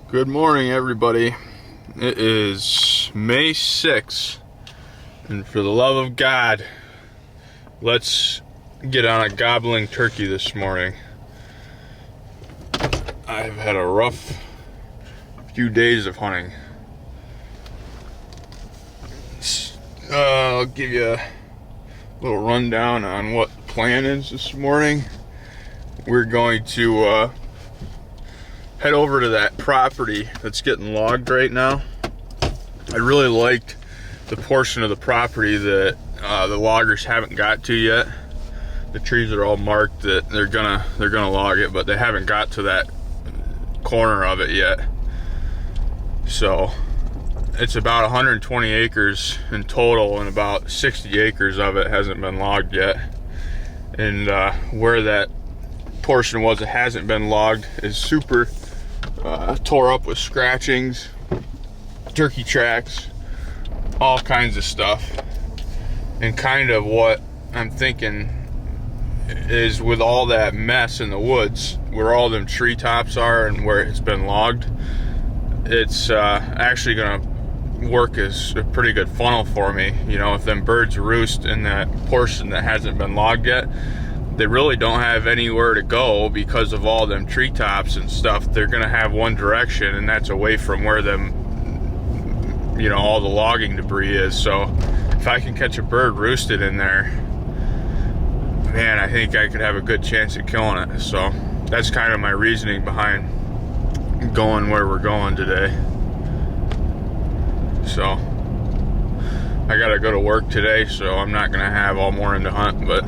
Good morning, everybody. It is May 6th, and for the love of God, let's get on a gobbling turkey this morning. I've had a rough few days of hunting. I'll give you a little rundown on what the plan is this morning. We're going to head over to that property that's getting logged right now. I really liked the portion of the property that the loggers haven't got to yet. The trees are all marked that they're gonna log it, but they haven't got to that corner of it yet. So it's about 120 acres in total, and about 60 acres of it hasn't been logged yet. And where that portion was that hasn't been logged is super tore up with scratchings, turkey tracks, all kinds of stuff. And kind of what I'm thinking is, with all that mess in the woods where all them treetops are and where it's been logged, it's actually gonna work as a pretty good funnel for me. You know, if them birds roost in that portion that hasn't been logged yet, they really don't have anywhere to go because of all them treetops and stuff. They're gonna have one direction, and that's away from where them, you know, all the logging debris is. So if I can catch a bird roosted in there, man, I think I could have a good chance at killing it. So that's kind of my reasoning behind going where we're going today. So I gotta go to work today, so I'm not gonna have all morning to hunt, but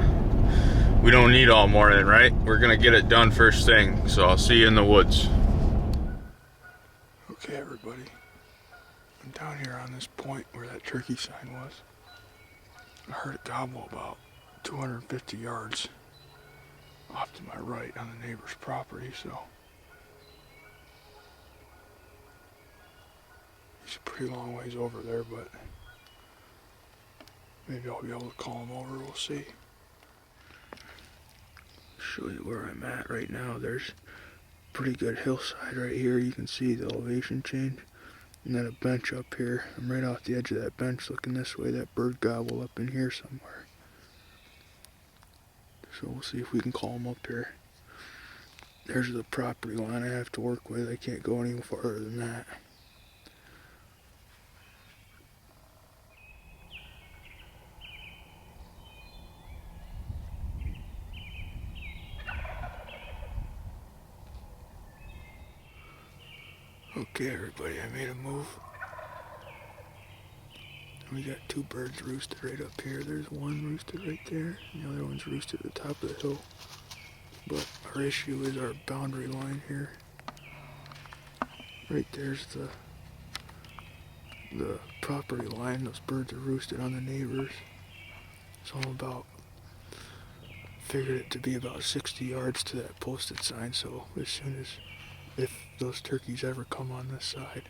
we don't need all morning, right? We're gonna get it done first thing, so I'll see you in the woods. Okay, everybody, I'm down here on this point where that turkey sign was. I heard it gobble about 250 yards off to my right on the neighbor's property, so he's a pretty long ways over there, but maybe I'll be able to call him over. We'll see. Show you where I'm at right now. There's a pretty good hillside right here. You can see the elevation change, and then a bench up here. I'm right off the edge of that bench looking this way. That bird gobbled up in here somewhere, so we'll see if we can call him up here. There's the property line I have to work with. I can't go any farther than that. Okay, everybody, I made a move. We got two birds roosted right up here. There's one roosted right there, and the other one's roosted at the top of the hill. But our issue is our boundary line here. Right there's the property line. Those birds are roosted on the neighbors. So I'm figured it to be about 60 yards to that posted sign. So as soon as, if those turkeys ever come on this side,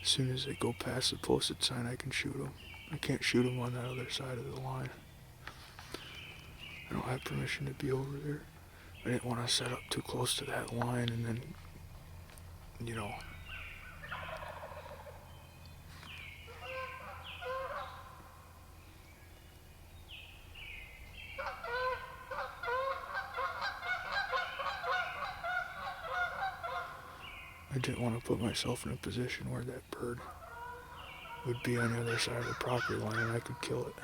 as soon as they go past the posted sign, I can shoot them. I can't shoot them on that other side of the line. I don't have permission to be over there. I didn't want to set up too close to that line and then, you know. I didn't want to put myself in a position where that bird would be on the other side of the property line and I could kill it.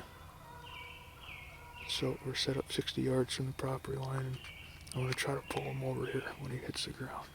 So we're set up 60 yards from the property line, and I'm going to try to pull him over here when he hits the ground.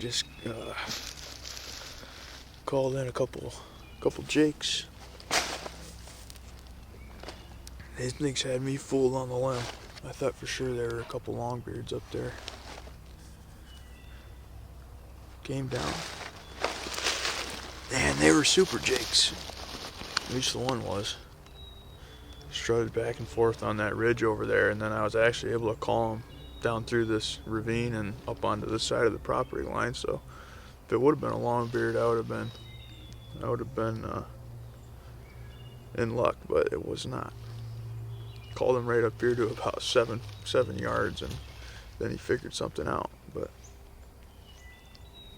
just called in a couple jakes. These things had me fooled on the limb. I thought for sure there were a couple Longbeards up there. Came down. And they were super jakes. At least the one was. Strutted back and forth on that ridge over there, and then I was actually able to call them down through this ravine and up onto this side of the property line. So if it would have been a Longbeard, I would have been in luck, but it was not. Called him right up here to about seven yards, and then he figured something out. But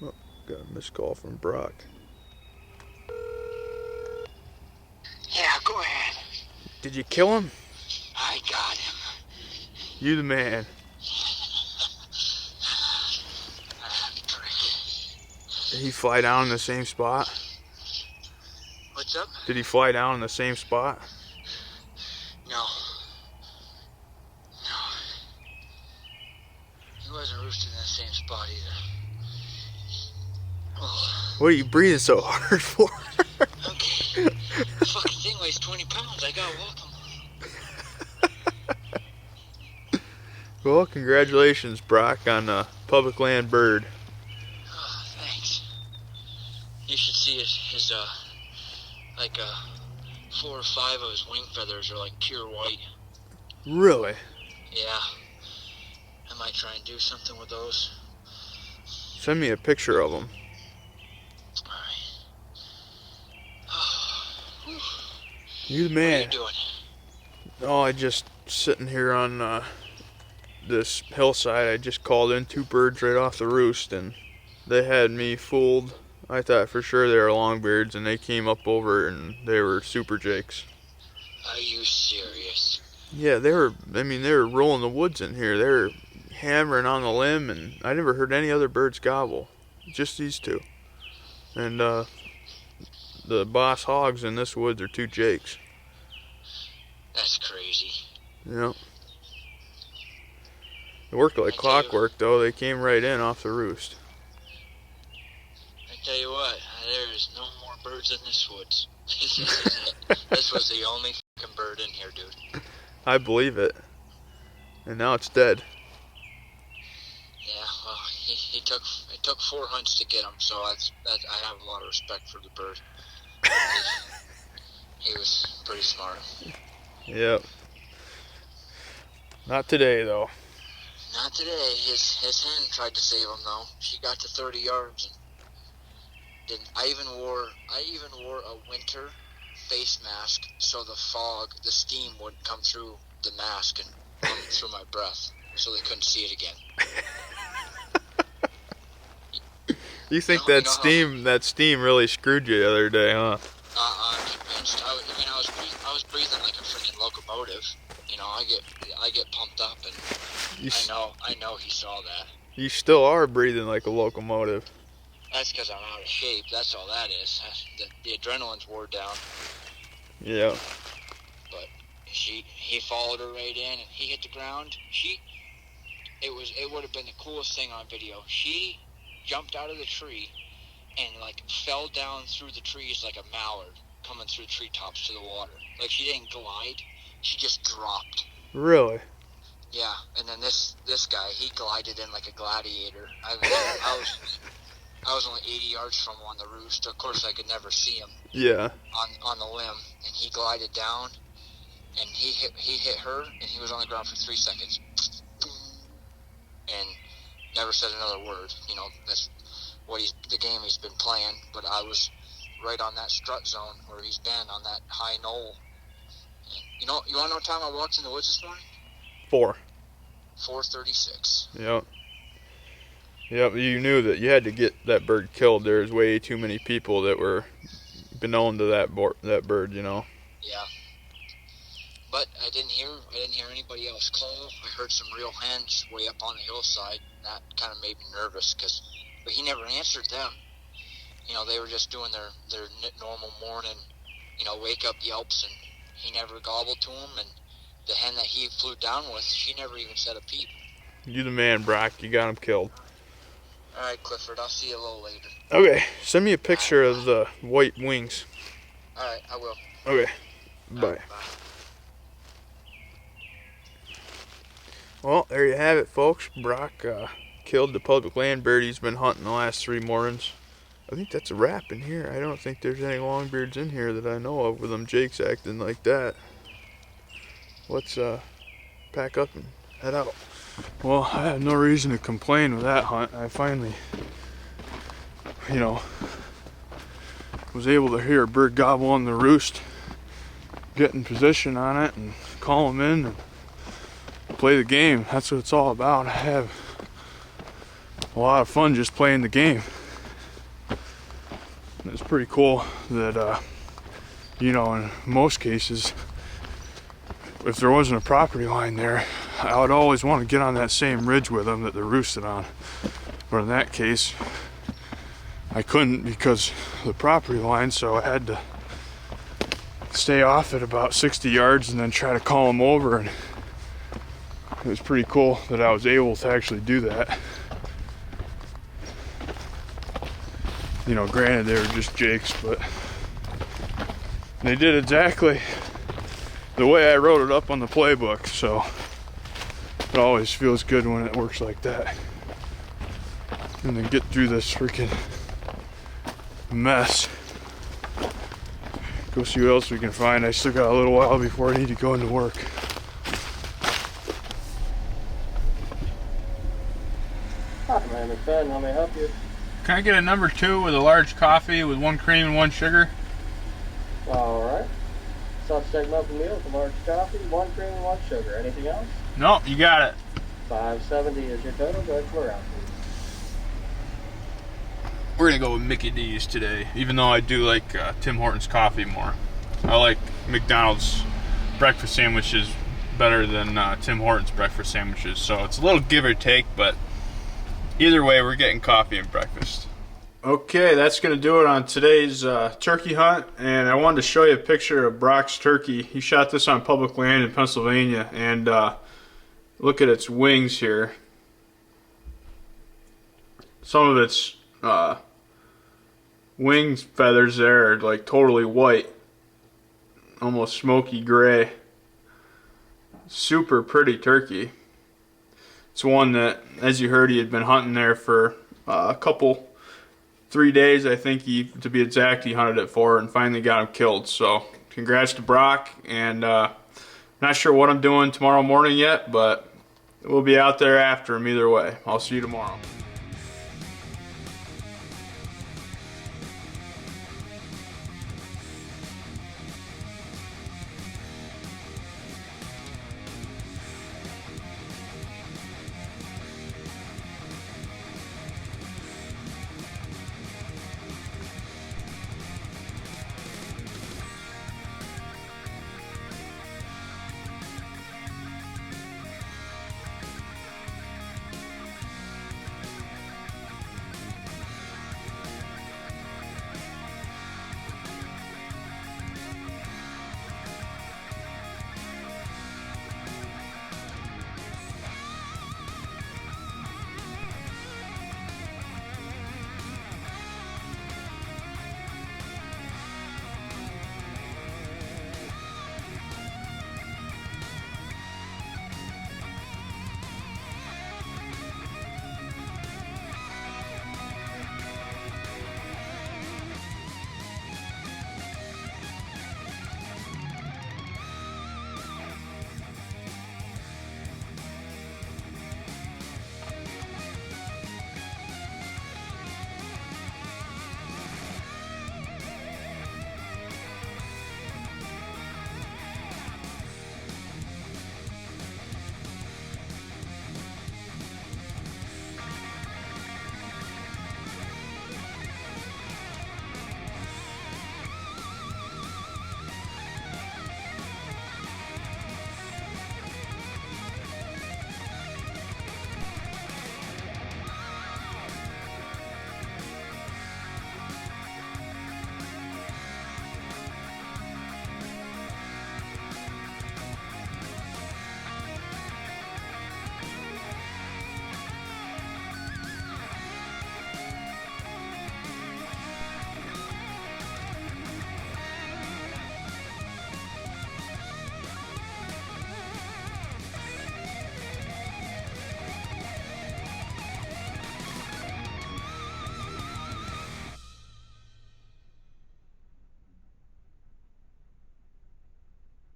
oh, got a missed call from Brock. Yeah, go ahead. Did you kill him? I got him. You the man. Did he fly down in the same spot? What's up? Did he fly down in the same spot? No. He wasn't roosting in the same spot either. Oh. What are you breathing so hard for? Okay. The fucking thing weighs 20 pounds. I gotta walk him. Well, congratulations, Brock, on a public land bird. Oh, thanks. You should see his like 4 or 5 of his wing feathers are like pure white. Really? Yeah. I might try and do something with those. Send me a picture of them. Alright. You the man. What are you doing? Oh, I just sitting here on this hillside. I just called in 2 birds right off the roost, and they had me fooled. I thought for sure they were Longbeards, and they came up over and they were super jakes. Are you serious? Yeah, they were rolling the woods in here. They were hammering on the limb, and I never heard any other birds gobble. Just these 2. And the boss hogs in this woods are 2 jakes. That's crazy. Yep. It worked like clockwork, though. They came right in off the roost. I tell you what, there is no more birds in this woods. This was the only fucking bird in here, dude. I believe it. And now it's dead. Yeah, well, it took 4 hunts to get him, so I have a lot of respect for the bird. He was pretty smart. Yep. Not today, though. Not today. His hen tried to save him, though. She got to 30 yards. And I even wore a winter face mask so the fog, the steam wouldn't come through the mask and come through my breath, so they couldn't see it again. You think that steam really screwed you the other day, huh? I'm convinced. I was breathing like a freaking locomotive. You know, I get pumped up, and I know he saw that. You still are breathing like a locomotive. That's because I'm out of shape. That's all that is. The adrenaline's wore down. Yeah. But he followed her right in, and he hit the ground. It would have been the coolest thing on video. She jumped out of the tree and like fell down through the trees like a mallard coming through treetops to the water. Like she didn't glide, she just dropped. Really? Yeah, and then this guy, he glided in like a gladiator. I was only 80 yards from him on the roost. Of course, I could never see him. Yeah. On the limb, and he glided down, and he hit her, and he was on the ground for 3 seconds, and never said another word. You know, that's the game he's been playing. But I was right on that strut zone where he's been on that high knoll. And, you want to know what time I walked in the woods this morning? 4:36. Yep. Yep, you knew that you had to get that bird killed. There's way too many people that were known to that bird, you know. Yeah. But I didn't hear anybody else call. I heard some real hens way up on the hillside. That kind of made me nervous, but he never answered them. You know, they were just doing their normal morning, wake up yelps, and he never gobbled to them. And the hen that he flew down with, she never even said a peep. You the man, Brock. You got him killed. All right, Clifford. I'll see you a little later. Okay, send me a picture of the white wings. All right, I will. Okay, bye. All right, bye. Well, there you have it, folks. Brock killed the public land bird he's been hunting the last 3 mornings. I think that's a wrap in here. I don't think there's any longbeards in here that I know of with them jakes acting like that. Let's pack up and head out. Well, I have no reason to complain with that hunt. I finally, was able to hear a bird gobble on the roost, get in position on it, and call them in and play the game. That's what it's all about. I have a lot of fun just playing the game. It's pretty cool that, in most cases, if there wasn't a property line there, I would always want to get on that same ridge with them that they're roosted on. But in that case, I couldn't because of the property line, so I had to stay off at about 60 yards and then try to call them over. And it was pretty cool that I was able to actually do that. Granted they were just jakes, but they did exactly the way I wrote it up on the playbook, so it always feels good when it works like that. And then get through this freaking mess. Go see what else we can find. I still got a little while before I need to go into work. Hi, my name is Ben. How may I help you? Can I get a number 2 with a large coffee with 1 cream and 1 sugar? All right. Self-check muffin meal with a large coffee, 1 cream and 1 sugar. Anything else? No, you got it. $5.70 is your total. Go ahead and clear out, please. We're gonna go with Mickey D's today, even though I do like Tim Hortons coffee more. I like McDonald's breakfast sandwiches better than Tim Hortons breakfast sandwiches, so it's a little give or take, but either way, we're getting coffee and breakfast. Okay, that's going to do it on today's turkey hunt, and I wanted to show you a picture of Brock's turkey. He shot this on public land in Pennsylvania, and look at its wings here. Some of its wing feathers there are like totally white, almost smoky gray. Super pretty turkey. It's one that, as you heard, he had been hunting there for a couple 3 days, I think, to be exact, he hunted it for and finally got him killed. So congrats to Brock, and not sure what I'm doing tomorrow morning yet, but we'll be out there after him either way. I'll see you tomorrow.